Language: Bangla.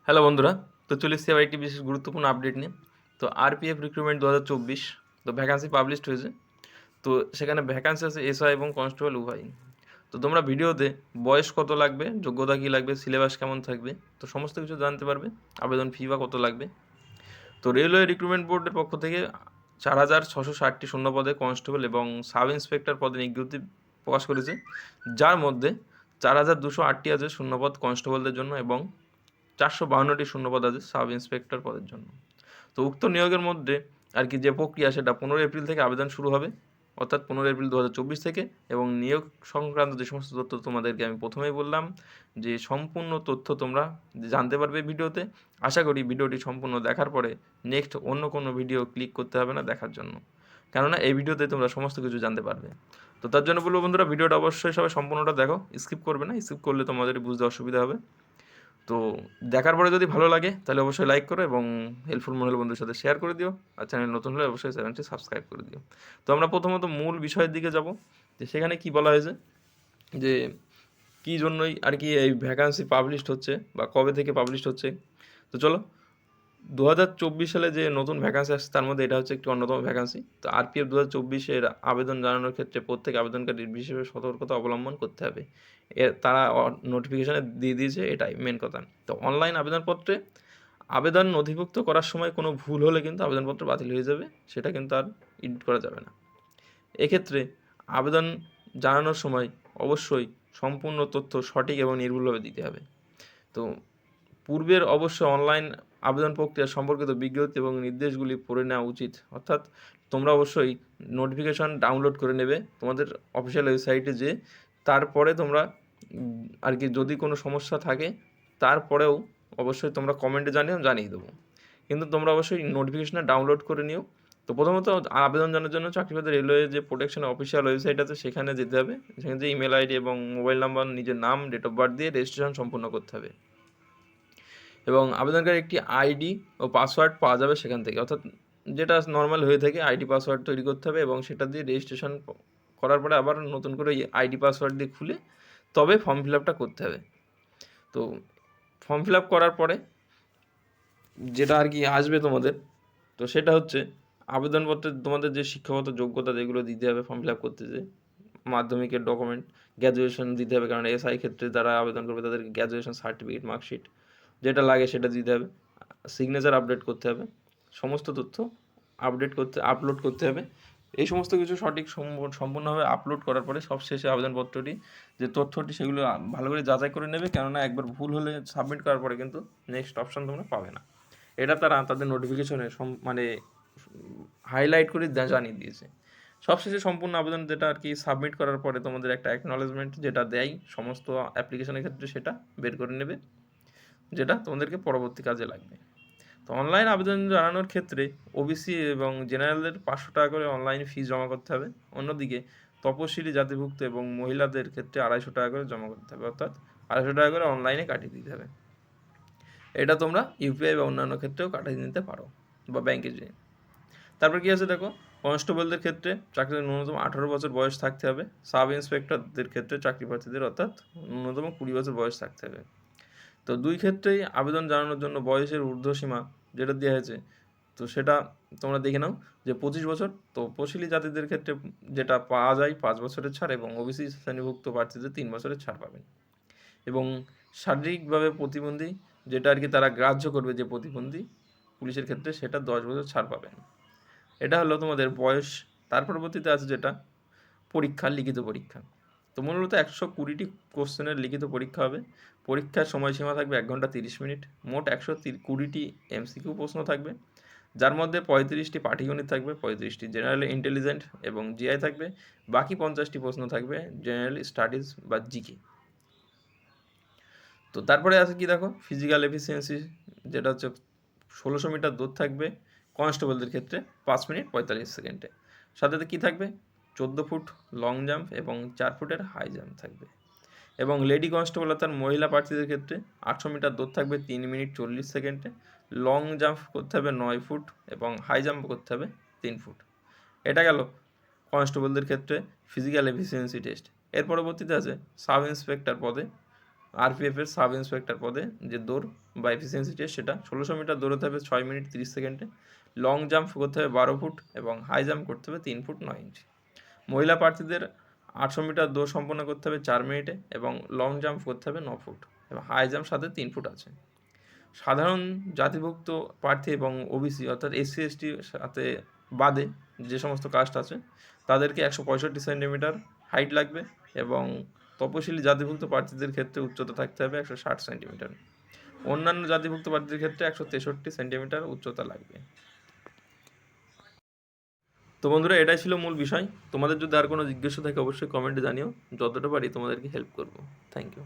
হ্যালো বন্ধুরা, তো চলে এসেছি আবার একটি বিশেষ গুরুত্বপূর্ণ আপডেট নিয়ে। তো আরপিএফ রিক্রুটমেন্ট 2024 তো ভ্যাকান্সি পাবলিশড হয়েছে। তো সেখানে ভ্যাকান্সি আছে এসআই এবং কনস্টেবল উভয়ই। তো তোমরা ভিডিওতে বয়স কত লাগবে, যোগ্যতা কী লাগবে, সিলেবাস কেমন থাকবে, তো সমস্ত কিছু জানতে পারবে। আবেদন ফি বা কত লাগবে। তো রেলওয়ে রিক্রুটমেন্ট বোর্ডের পক্ষ থেকে 4,660টি শূন্যপদে কনস্টেবল এবং সাব ইন্সপেক্টর পদে বিজ্ঞপ্তি প্রকাশ করেছে, যার মধ্যে 4,208টি আছে শূন্যপদ কনস্টেবলদের জন্য এবং 452টি শূন্যপদ আছে সাব ইন্সপেক্টর পদের জন্য। তো উক্ত নিয়োগের মধ্যে আর কি যে প্রক্রিয়া সেটা 15 এপ্রিল থেকে আবেদন শুরু হবে, অর্থাৎ 15 এপ্রিল 2024 থেকে। এবং নিয়োগ সংক্রান্ত যে সমস্ত তথ্য তোমাদেরকে আমি প্রথমেই বললাম, যে সম্পূর্ণ তথ্য তোমরা জানতে পারবে ভিডিওতে। আশা করি ভিডিওটি সম্পূর্ণ দেখার পরে নেক্সট অন্য কোনো ভিডিও ক্লিক করতে হবে না দেখার জন্য, কেননা এই ভিডিওতে তোমরা সমস্ত কিছু জানতে পারবে। তো তার জন্য বলবো বন্ধুরা, ভিডিওটা অবশ্যই সবাই সম্পূর্ণটা দেখো, স্কিপ করবে না, স্কিপ করলে তোমাদের বুঝতে অসুবিধা হবে। তো দেখার পরে যদি ভালো লাগে তাহলে অবশ্যই লাইক করো এবং হেল্পফুল মনে হলে বন্ধুদের সাথে শেয়ার করে দিও, আর চ্যানেল নতুন হলে অবশ্যই চ্যানেলটি সাবস্ক্রাইব করে দিও। তো আমরা প্রথমত মূল বিষয়ের দিকে যাব, যে সেখানে কি বলা হয়েছে, যে কী জন্যই আর কি এই ভ্যাকান্সি পাবলিশড হচ্ছে বা কবে থেকে পাবলিশড হচ্ছে। তো চলো, 2024 সালে যে নতুন ভ্যাকান্সি আসছে তার মধ্যে এটা হচ্ছে একটি অন্যতম ভ্যাকান্সি। তো আরপিএফ 2024-এর আবেদন জানানোর ক্ষেত্রে প্রত্যেক আবেদনকারীর বিশেষ সতর্কতা অবলম্বন করতে হবে। তারা নোটিফিকেশানে দিয়ে দিয়েছে, এটাই মেন কথা। তো অনলাইন আবেদনপত্রে আবেদন নথিভুক্ত করার সময় কোনো ভুল হলে কিন্তু আবেদনপত্র বাতিল হয়ে যাবে, সেটা কিন্তু আর এডিট করা যাবে না। এক্ষেত্রে আবেদন জানানোর সময় অবশ্যই সম্পূর্ণ তথ্য সঠিক এবং নির্ভুলভাবে দিতে হবে। তো পূর্বের অবশ্যই অনলাইন আবেদন প্রক্রিয়া সম্পর্কিত বিজ্ঞপ্তি এবং নির্দেশগুলি পড়ে নেওয়া উচিত। অর্থাৎ তোমরা অবশ্যই নোটিফিকেশান ডাউনলোড করে নেবে তোমাদের অফিসিয়াল ওয়েবসাইটে, যে তারপরে তোমরা আর কি যদি কোনো সমস্যা থাকে তারপরেও অবশ্যই তোমরা কমেন্টে জানিয়ে দেবো, কিন্তু তোমরা অবশ্যই নোটিফিকেশানটা ডাউনলোড করে নিও। তো প্রথমত আবেদন জানার জন্য চাকরিপত্র রেলওয়ে যে প্রোটেকশন অফিসিয়াল ওয়েবসাইট আছে সেখানে যেতে হবে। সেখানে যে ইমেল আইডি এবং মোবাইল নাম্বার, নিজের নাম, ডেট অফ বার্থ দিয়ে রেজিস্ট্রেশন সম্পূর্ণ করতে হবে। এবং আবেদনকারী একটি আইডি ও পাসওয়ার্ড পাওয়া যাবে সেখান থেকে, অর্থাৎ যেটা নর্মাল হয়ে থাকে আইডি পাসওয়ার্ড তৈরি করতে হবে এবং সেটা দিয়ে রেজিস্ট্রেশন করার পরে আবার নতুন করে আইডি পাসওয়ার্ড দিয়ে খুলে তবে ফর্ম ফিল আপটা করতে হবে। তো ফর্ম ফিল আপ করার পরে যেটা আর কি আসবে তোমাদের, তো সেটা হচ্ছে আবেদনপত্রে তোমাদের যে শিক্ষাগত যোগ্যতা যেগুলো দিতে হবে ফর্ম ফিল আপ করতে, যে মাধ্যমিকের ডকুমেন্ট, গ্র্যাজুয়েশন দিতে হবে, কারণ এসআই ক্ষেত্রে যারা আবেদন করবে তাদের গ্র্যাজুয়েশন সার্টিফিকেট, মার্কশিট যেটা লাগে সেটা দিতে হবে, সিগনেচার আপডেট করতে হবে, সমস্ত তথ্য আপলোড করতে হবে। এই সমস্ত কিছু সঠিক সম্পূর্ণভাবে আপলোড করার পরে সবশেষে আবেদনপত্রটি যে তথ্যটি সেগুলো ভালো করে যাচাই করে নেবে, কেননা একবার ভুল হলে সাবমিট করার পরে কিন্তু নেক্সট অপশান তোমরা পাবে না। এটা তারা তাদের নোটিফিকেশনে মানে হাইলাইট করে জানিয়ে দিয়েছে। সবশেষে সম্পূর্ণ আবেদন যেটা আর কি সাবমিট করার পরে তোমাদের একটা অ্যাকনলেজমেন্ট যেটা দেয় সমস্ত অ্যাপ্লিকেশনের ক্ষেত্রে, সেটা বের করে নেবে, যেটা তোমাদেরকে পরবর্তী কাজে লাগবে। তো অনলাইন আবেদন জানানোর ক্ষেত্রে ওবিসি এবং জেনারেলদের 500 টাকা করে অনলাইন ফি জমা করতে হবে। অন্যদিকে তপশিলি জাতিভুক্ত এবং মহিলাদের ক্ষেত্রে 250 টাকা করে জমা করতে হবে, অর্থাৎ 250 টাকা করে অনলাইনে কাটিয়ে দিতে হবে। এটা তোমরা ইউপিআই বা অন্যান্য ক্ষেত্রেও কাটিয়ে নিতে পারো বা ব্যাংকে যেয়ে। তারপর কী আছে দেখো, কনস্টেবলদের ক্ষেত্রে চাকরিতে ন্যূনতম 18 বছর বয়স থাকতে হবে। সাব ইন্সপেক্টরদের ক্ষেত্রে চাকরি প্রার্থীদের অর্থাৎ ন্যূনতম 20 বছর বয়স থাকতে হবে। তো দুই ক্ষেত্রেই আবেদন জানানোর জন্য বয়সের ঊর্ধ্বসীমা যেটা দেওয়া হয়েছে, তো সেটা তোমরা দেখে নাও, যে 25 বছর। তো তপশিলি জাতিদের ক্ষেত্রে যেটা পাওয়া যায় 5 বছরের ছাড়, এবং ওবিসি শ্রেণীভুক্ত প্রার্থীদের 3 বছরের ছাড় পাবেন। এবং শারীরিকভাবে প্রতিবন্ধী যেটা আর কি তারা গ্রাহ্য করবে, যে প্রতিবন্ধী পুলিশের ক্ষেত্রে সেটা 10 বছর ছাড় পাবেন। এটা হলো তোমাদের বয়স। তার পরবর্তীতে আছে যেটা পরীক্ষা, লিখিত পরীক্ষা। তো মূলত 120টি কোশ্চেনের লিখিত পরীক্ষা হবে। পরীক্ষার সময়সীমা থাকবে 1 ঘন্টা 30 মিনিট। মোট 120টি এমসিকিউ প্রশ্ন থাকবে, যার মধ্যে 35টি পাটিগণিত থাকবে, 35টি জেনারেল ইন্টেলিজেন্ট এবং জিআই থাকবে, বাকি 50টি প্রশ্ন থাকবে জেনারেল স্টাডিজ বা জিকে। তো তারপরে আছে কি দেখো, ফিজিক্যাল এফিসিয়েন্সি যেটা হচ্ছে 1600 মিটার দৌড় থাকবে কনস্টেবলদের ক্ষেত্রে 5 মিনিট 45 সেকেন্ডে। সাথে কী থাকবে, 14 ফুট লং জাম্প এবং 4 ফুটের হাই জাম্প থাকবে। এবং লেডি কনস্টেবল অর্থাৎ মহিলা প্রার্থীদের ক্ষেত্রে 800 মিটার দৌড় থাকবে 3 মিনিট 40 সেকেন্ডে, লং জাম্প করতে হবে 9 ফুট এবং হাই জাম্প করতে হবে 3 ফুট। এটা গেল কনস্টেবলদের ক্ষেত্রে ফিজিক্যাল এফিসিয়েন্সি টেস্ট। এর পরবর্তীতে আছে সাব ইন্সপেক্টর পদে আরপিএফের সাব ইন্সপেক্টর পদে যে দৌড় বা এফিসিয়েন্সি টেস্ট সেটা 1600 মিটার দৌড়াতে হবে 6 মিনিট 30 সেকেন্ডে, লং জাম্প করতে হবে 12 ফুট এবং হাই জাম্প করতে হবে 3 ফুট 9 ইঞ্চি। মহিলা প্রার্থীদের 800 মিটার দৌড় সম্পন্ন করতে হবে 4 মিনিটে এবং লং জাম্প করতে হবে 9 ফুট এবং হাই জাম্প সাথে 3 ফুট আছে। সাধারণ জাতিভুক্ত প্রার্থী এবং ওবিসি অর্থাৎ এসসি এসটি সাথে বাদে যে সমস্ত কাস্ট আছে তাদেরকে 165 সেন্টিমিটার হাইট লাগবে এবং তপশিলি জাতিভুক্ত প্রার্থীদের ক্ষেত্রে উচ্চতা থাকতে হবে 160 সেন্টিমিটার। অন্যান্য জাতিভুক্ত প্রার্থীদের ক্ষেত্রে 163 সেন্টিমিটার উচ্চতা লাগবে। তো বন্ধুরা, এটাই ছিল মূল বিষয়। তোমাদের যদি আর কোনো জিজ্ঞাসা থাকে অবশ্যই কমেন্টে জানিও, যতটা পারি তোমাদেরকে হেল্প করবো। Thank you.